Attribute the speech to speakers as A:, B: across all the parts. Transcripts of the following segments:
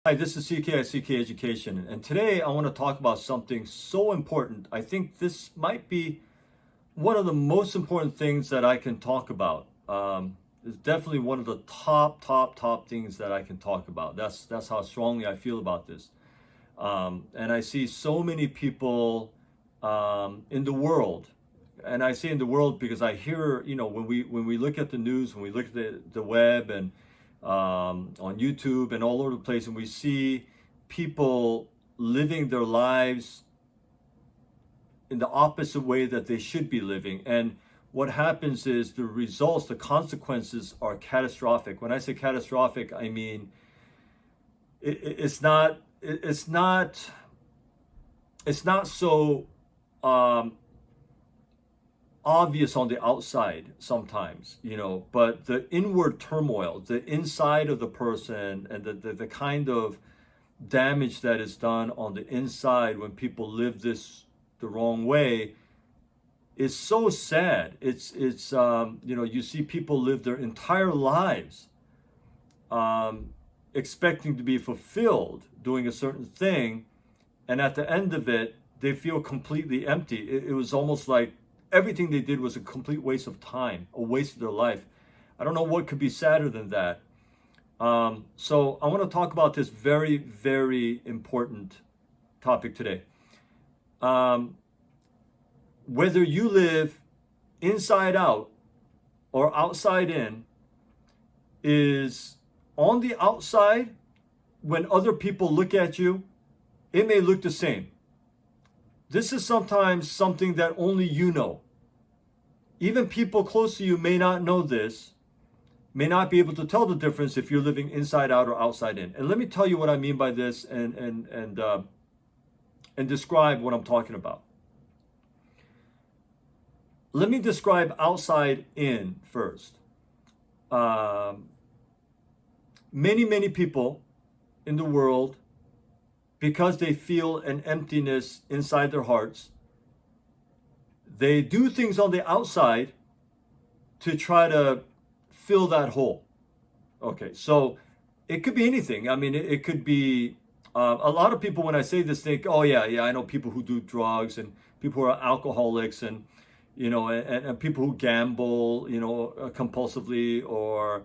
A: Hi, this is CK at CK Education, and today I want to talk about something so important. I think this might be one of the most important things that I can talk about. It's definitely one of the top things that I can talk about. That's how strongly I feel about this. And I see so many people in the world, and I say in the world because I hear, when we look at the news, when we look at the web and on YouTube and all over the place, and we see people living their lives in the opposite way that they should be living. And what happens is the results, the consequences are catastrophic. When I say catastrophic, I mean it's not so obvious on the outside sometimes, but the inward turmoil, the inside of the person, and the kind of damage that is done on the inside when people live this the wrong way is so sad. It's you see people live their entire lives expecting to be fulfilled doing a certain thing, and at the end of it they feel completely empty. It was almost like everything they did was a complete waste of time, a waste of their life. I don't know what could be sadder than that. So I want to talk about this very, very important topic today. Whether you live inside out or outside in, is on the outside, when other people look at you, it may look the same. This is sometimes something that only you know. Even people close to you may not know this, may not be able to tell the difference if you're living inside out or outside in. And let me tell you what I mean by this, and describe what I'm talking about. Let me describe outside in first. Many people in the world, because they feel an emptiness inside their hearts, they do things on the outside to try to fill that hole. Okay, so it could be anything. I mean, it could be, a lot of people, when I say this, think, oh yeah, I know people who do drugs, and people who are alcoholics, and and people who gamble, compulsively, or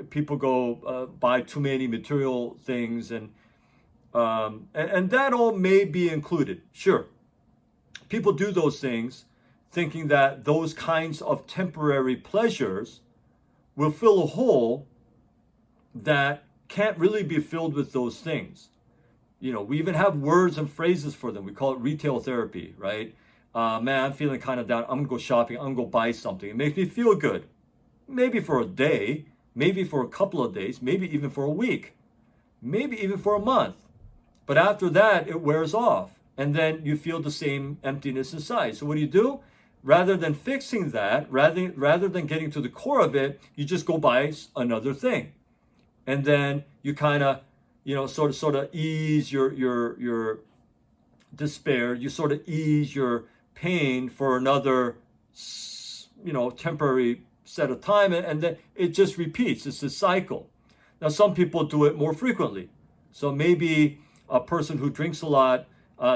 A: people go buy too many material things, and that all may be included. Sure, people do those things thinking that those kinds of temporary pleasures will fill a hole that can't really be filled with those things. We even have words and phrases for them. We call it retail therapy, right? Man, I'm feeling kind of down. I'm gonna go shopping. I'm gonna go buy something. It makes me feel good. Maybe for a day, maybe for a couple of days, maybe even for a week, maybe even for a month. But after that, it wears off. And then you feel the same emptiness inside. So what do? Rather than fixing that, rather than getting to the core of it, you just go buy another thing. And then you kind of, sort of ease your despair. You sort of ease your pain for another, temporary set of time. And then it just repeats. It's a cycle. Now, some people do it more frequently. So maybe a person who drinks a lot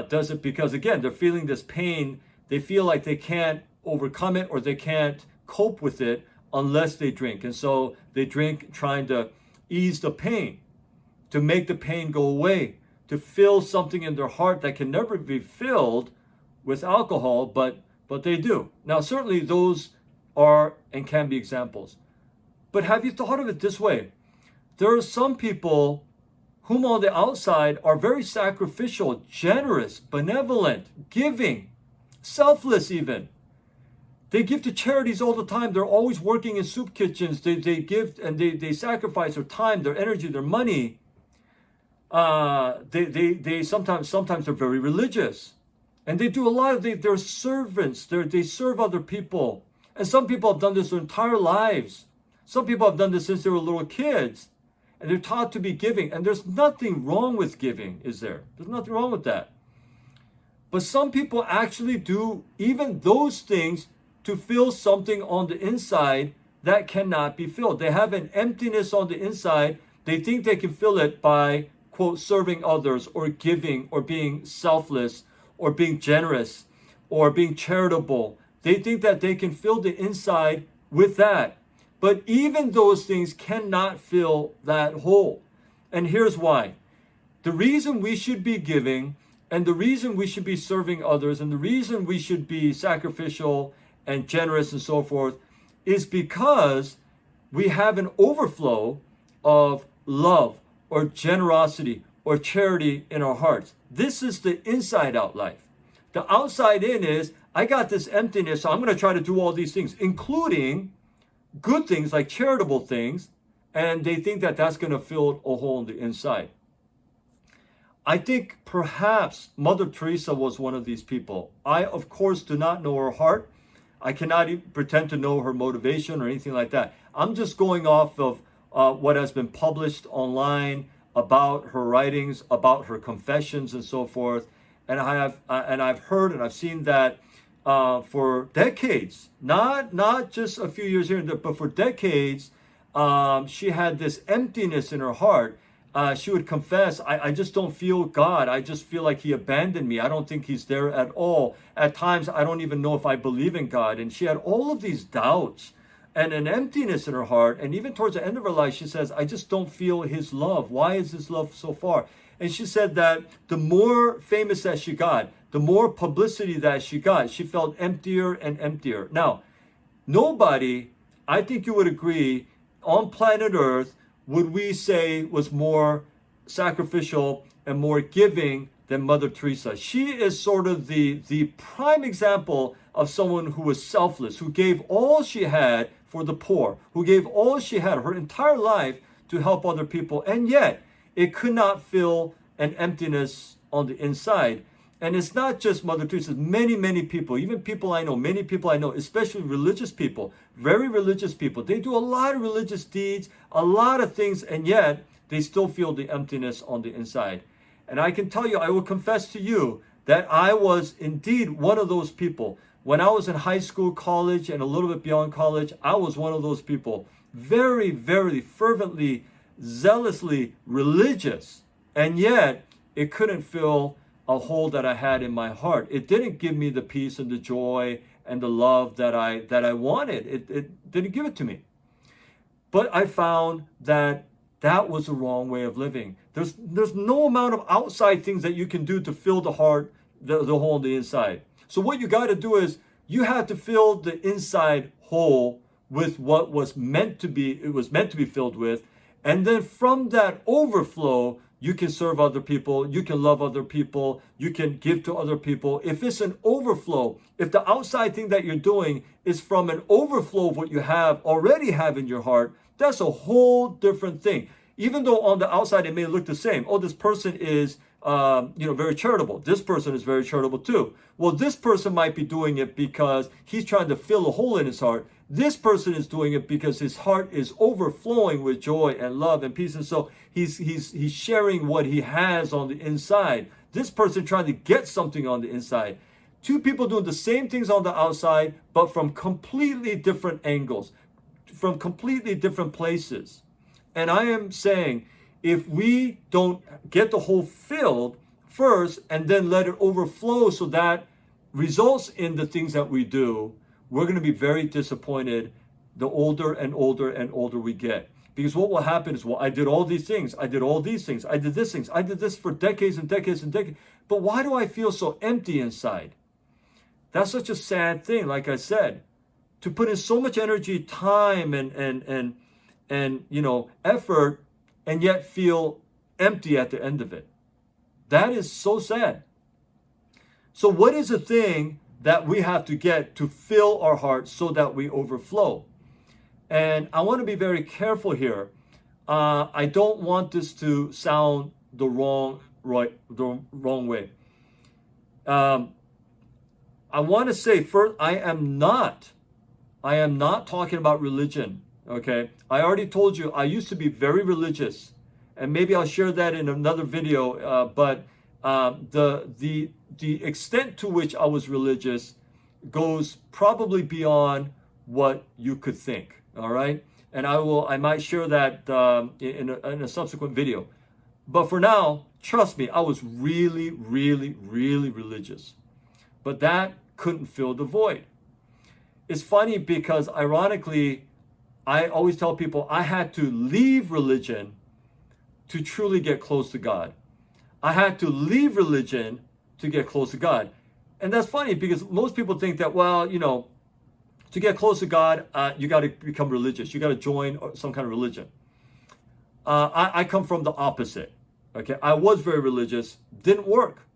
A: does it because, again, they're feeling this pain. They feel like they can't overcome it, or they can't cope with it unless they drink. And so they drink trying to ease the pain, to make the pain go away, to fill something in their heart that can never be filled with alcohol, but they do. Now, certainly those are and can be examples. But have you thought of it this way? There are some people whom on the outside are very sacrificial, generous, benevolent, giving, selfless even. They give to charities all the time. They're always working in soup kitchens. They give, and they sacrifice their time, their energy, their money. They sometimes they're very religious. And they do a lot of, they're servants. They serve other people. And some people have done this their entire lives. Some people have done this since they were little kids. And they're taught to be giving. And there's nothing wrong with giving, is there? There's nothing wrong with that. But some people actually do even those things to fill something on the inside that cannot be filled. They have an emptiness on the inside They think they can fill it by, quote, serving others or giving or being selfless or being generous or being charitable. They think that they can fill the inside with that. But even those things cannot fill that hole. And here's why. The reason we should be giving and the reason we should be serving others and the reason we should be sacrificial and generous and so forth is because we have an overflow of love or generosity or charity in our hearts. This is the inside out life. The outside in is, I got this emptiness, so I'm going to try to do all these things, including good things like charitable things, and they think that that's going to fill a hole in the inside. I think perhaps Mother Teresa was one of these people. I, of course, do not know her heart. I cannot even pretend to know her motivation or anything like that. I'm just going off of what has been published online about her writings, about her confessions, and so forth. And I've heard and I've seen that for decades, not just a few years here and there, but for decades, she had this emptiness in her heart. She would confess, I just don't feel God. I just feel like he abandoned me. I don't think he's there at all. At times, I don't even know if I believe in God. And she had all of these doubts and an emptiness in her heart. And even towards the end of her life, she says, I just don't feel his love. Why is his love so far? And she said that the more famous that she got, the more publicity that she got, she felt emptier and emptier. Now, nobody, I think you would agree, on planet Earth, would we say was more sacrificial and more giving than Mother Teresa. She is sort of the prime example of someone who was selfless, who gave all she had for the poor, who gave all she had, her entire life, to help other people. And yet, it could not fill an emptiness on the inside. And it's not just Mother Teresa. Many people, even people I know, many people I know, especially religious people, very religious people, they do a lot of religious deeds, a lot of things, and yet they still feel the emptiness on the inside. And I can tell you, I will confess to you that I was indeed one of those people. When I was in high school, college, and a little bit beyond college, I was one of those people. Very, very fervently, zealously religious. And yet, it couldn't fill a hole that I had in my heart. It didn't give me the peace and the joy and the love that I wanted. It didn't give it to me. But I found that that was the wrong way of living. There's no amount of outside things that you can do to fill the heart, the hole on the inside. So what you got to do is you have to fill the inside hole with what was meant to be, it was meant to be filled with. And then from that overflow, you can serve other people, you can love other people, you can give to other people. If it's an overflow, if the outside thing that you're doing is from an overflow of what you already have in your heart, that's a whole different thing. Even though on the outside it may look the same. Oh, this person is very charitable. This person is very charitable too. Well, this person might be doing it because he's trying to fill a hole in his heart. This person is doing it because his heart is overflowing with joy and love and peace. And so he's sharing what he has on the inside. This person trying to get something on the inside. Two people doing the same things on the outside, but from completely different angles, from completely different places. And I am saying, if we don't get the hole filled first and then let it overflow so that results in the things that we do, we're going to be very disappointed the older and older and older we get. Because what will happen is, well, I did all these things. I did all these things. I did this things. I did this for decades and decades and decades. But why do I feel so empty inside? That's such a sad thing, like I said. To put in so much energy, time, and effort, and yet feel empty at the end of it. That is so sad. So what is the thing that we have to get to fill our hearts so that we overflow? And I want to be very careful here. I don't want this to sound the wrong way. I want to say first, I am not talking about religion. Okay, I already told you I used to be very religious, and maybe I'll share that in another video. But the extent to which I was religious goes probably beyond what you could think. All right, and I might share that in a subsequent video. But for now, trust me, I was really, really, really religious. But that couldn't fill the void. It's funny because ironically, I always tell people I had to leave religion to truly get close to God. I had to leave religion to get close to God. And that's funny because most people think that, well, to get close to God, you got to become religious. You got to join some kind of religion. I come from the opposite. Okay, I was very religious, didn't work.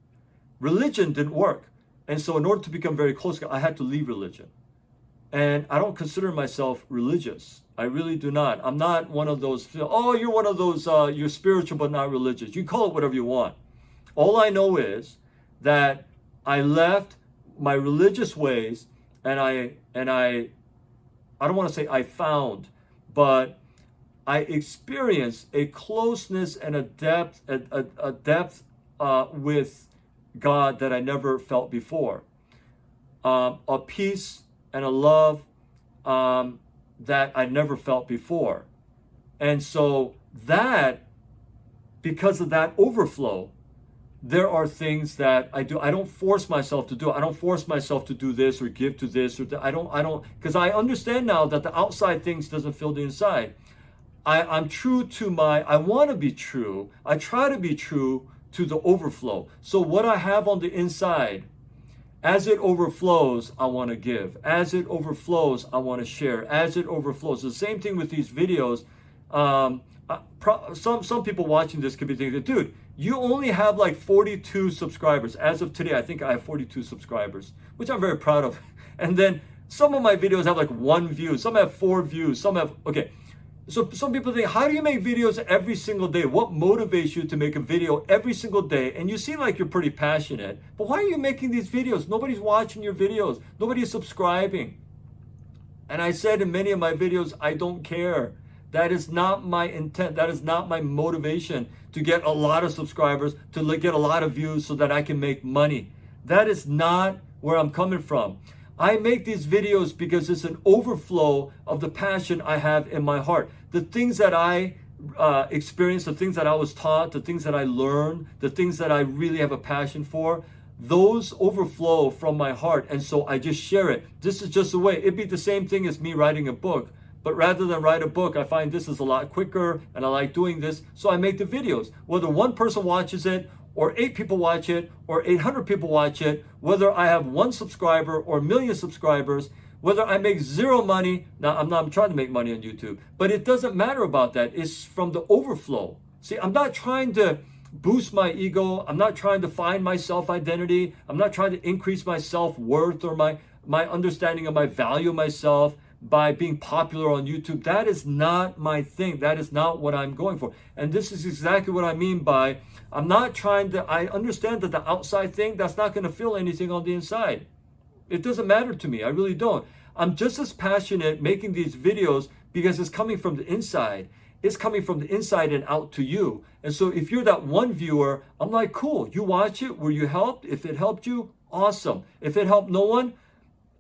A: Religion didn't work. And so in order to become very close to God, I had to leave religion. And I don't consider myself religious. I really do not. I'm not one of those, oh, you're one of those, you're spiritual but not religious. You call it whatever you want. All I know is that I left my religious ways and I don't want to say I found, but I experienced a closeness and a depth with God that I never felt before. A peace and a love that I never felt before. And so that, because of that overflow, there are things that I do. I don't force myself to do. I don't force myself to do this or give to this or that. I don't, because I understand now that the outside things doesn't fill the inside. I'm true to I want to be true. I try to be true to the overflow. So what I have on the inside, as it overflows, I want to give. As it overflows, I want to share. As it overflows. The same thing with these videos. Some people watching this could be thinking, dude, you only have like 42 subscribers. As of today, I think I have 42 subscribers, which I'm very proud of. And then some of my videos have like 1 view. Some have 4 views. Some have, okay. So some people think, how do you make videos every single day? What motivates you to make a video every single day? And you seem like you're pretty passionate, but why are you making these videos? Nobody's watching your videos. Nobody's subscribing. And I said in many of my videos, I don't care. That is not my intent. That is not my motivation to get a lot of subscribers, to get a lot of views so that I can make money. That is not where I'm coming from. I make these videos because it's an overflow of the passion I have in my heart. The things that I experienced, the things that I was taught, the things that I learned, the things that I really have a passion for, those overflow from my heart. And so I just share it. This is just the way. It'd be the same thing as me writing a book. But rather than write a book, I find this is a lot quicker and I like doing this. So I make the videos. Whether one person watches it or 8 people watch it, or 800 people watch it, whether I have 1 subscriber or 1,000,000 subscribers, whether I make 0 money. Now, I'm trying to make money on YouTube, but it doesn't matter about that. It's from the overflow. See, I'm not trying to boost my ego. I'm not trying to find my self-identity. I'm not trying to increase my self-worth or my understanding of my value of myself by being popular on YouTube. That is not my thing. That is not what I'm going for. And this is exactly what I mean by, I'm not trying to, I understand that the outside thing, that's not going to fill anything on the inside. It doesn't matter to me. I really don't. I'm just as passionate making these videos because it's coming from the inside. It's coming from the inside and out to you. And so if you're that one viewer, I'm like, cool, you watch it. Were you helped? If it helped you, awesome. If it helped no one,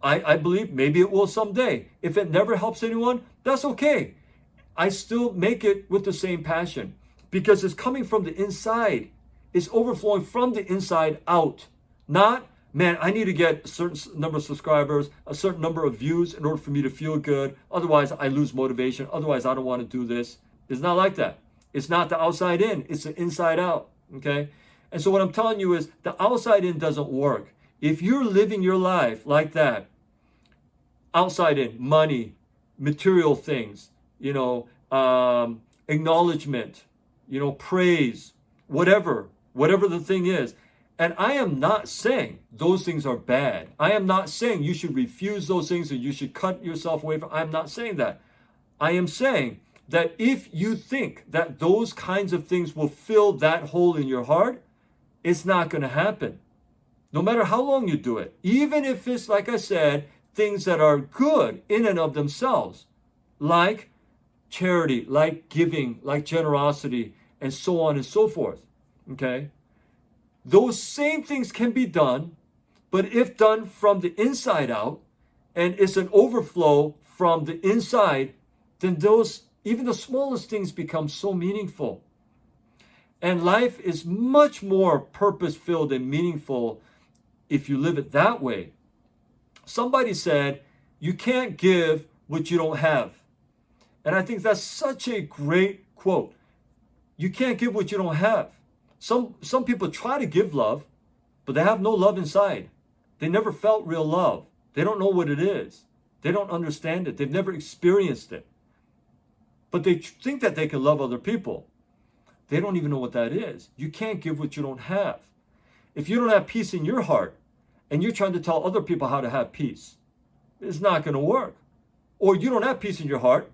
A: I believe maybe it will someday. If it never helps anyone, that's okay. I still make it with the same passion because it's coming from the inside. It's overflowing from the inside out. Not, man, I need to get a certain number of subscribers, a certain number of views in order for me to feel good. Otherwise, I lose motivation. Otherwise, I don't want to do this. It's not like that. It's not the outside in. It's the inside out. Okay? And so what I'm telling you is the outside in doesn't work. If you're living your life like that, outside in, money, material things, acknowledgement, praise, whatever the thing is. And I am not saying those things are bad. I am not saying you should refuse those things or you should cut yourself away from. I'm not saying that. I am saying that if you think that those kinds of things will fill that hole in your heart, it's not going to happen. No matter how long you do it, even if it's, like I said, things that are good in and of themselves, like charity, like giving, like generosity, and so on and so forth. Okay? Those same things can be done, but if done from the inside out, and it's an overflow from the inside, then even the smallest things become so meaningful. And life is much more purpose-filled and meaningful if you live it that way. Somebody said, you can't give what you don't have. And I think that's such a great quote. You can't give what you don't have. Some people try to give love, but they have no love inside. They never felt real love. They don't know what it is. They don't understand it. They've never experienced it. But they think that they can love other people. They don't even know what that is. You can't give what you don't have. If you don't have peace in your heart and you're trying to tell other people how to have peace, it's not going to work. Or you don't have peace in your heart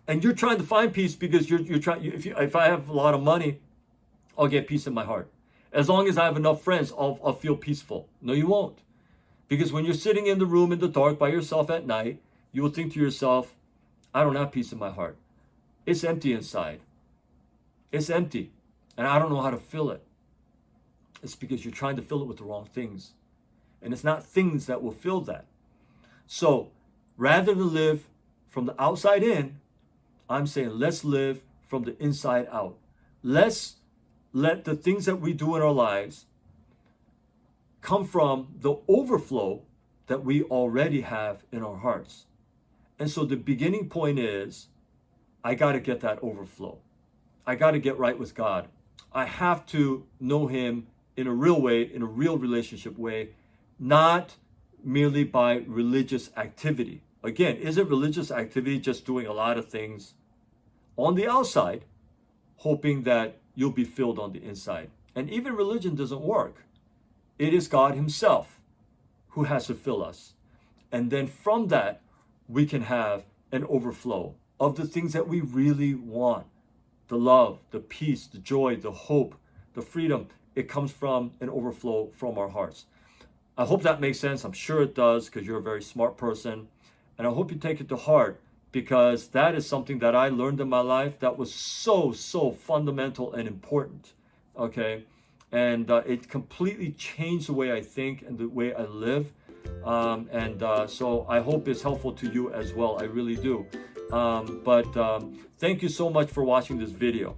A: and you're trying to find peace because you're trying. If I have a lot of money, I'll get peace in my heart. As long as I have enough friends, I'll feel peaceful. No, you won't. Because when you're sitting in the room in the dark by yourself at night, you will think to yourself, I don't have peace in my heart. It's empty inside. It's empty. And I don't know how to fill it. It's because you're trying to fill it with the wrong things. And it's not things that will fill that. So rather than live from the outside in, I'm saying let's live from the inside out. Let's let the things that we do in our lives come from the overflow that we already have in our hearts. And so the beginning point is, I got to get that overflow. I got to get right with God. I have to know Him in a real way, in a real relationship way, not merely by religious activity. Again, isn't religious activity just doing a lot of things on the outside, hoping that you'll be filled on the inside? And even religion doesn't work. It is God Himself who has to fill us. And then from that, we can have an overflow of the things that we really want. The love, the peace, the joy, the hope, the freedom. It comes from an overflow from our hearts. I hope that makes sense. I'm sure it does, because you're a very smart person. And I hope you take it to heart, because that is something that I learned in my life that was so fundamental and important. Okay? And it completely changed the way I think and the way I live. So I hope it's helpful to you as well. I really do. Thank you so much for watching this video.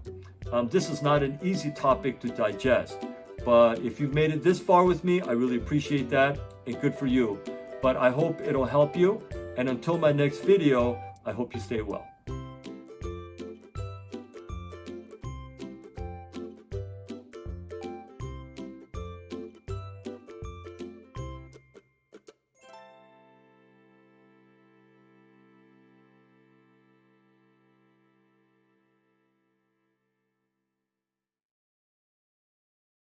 A: This is not an easy topic to digest, but if you've made it this far with me, I really appreciate that, and good for you. But I hope it'll help you. And until my next video, I hope you stay well.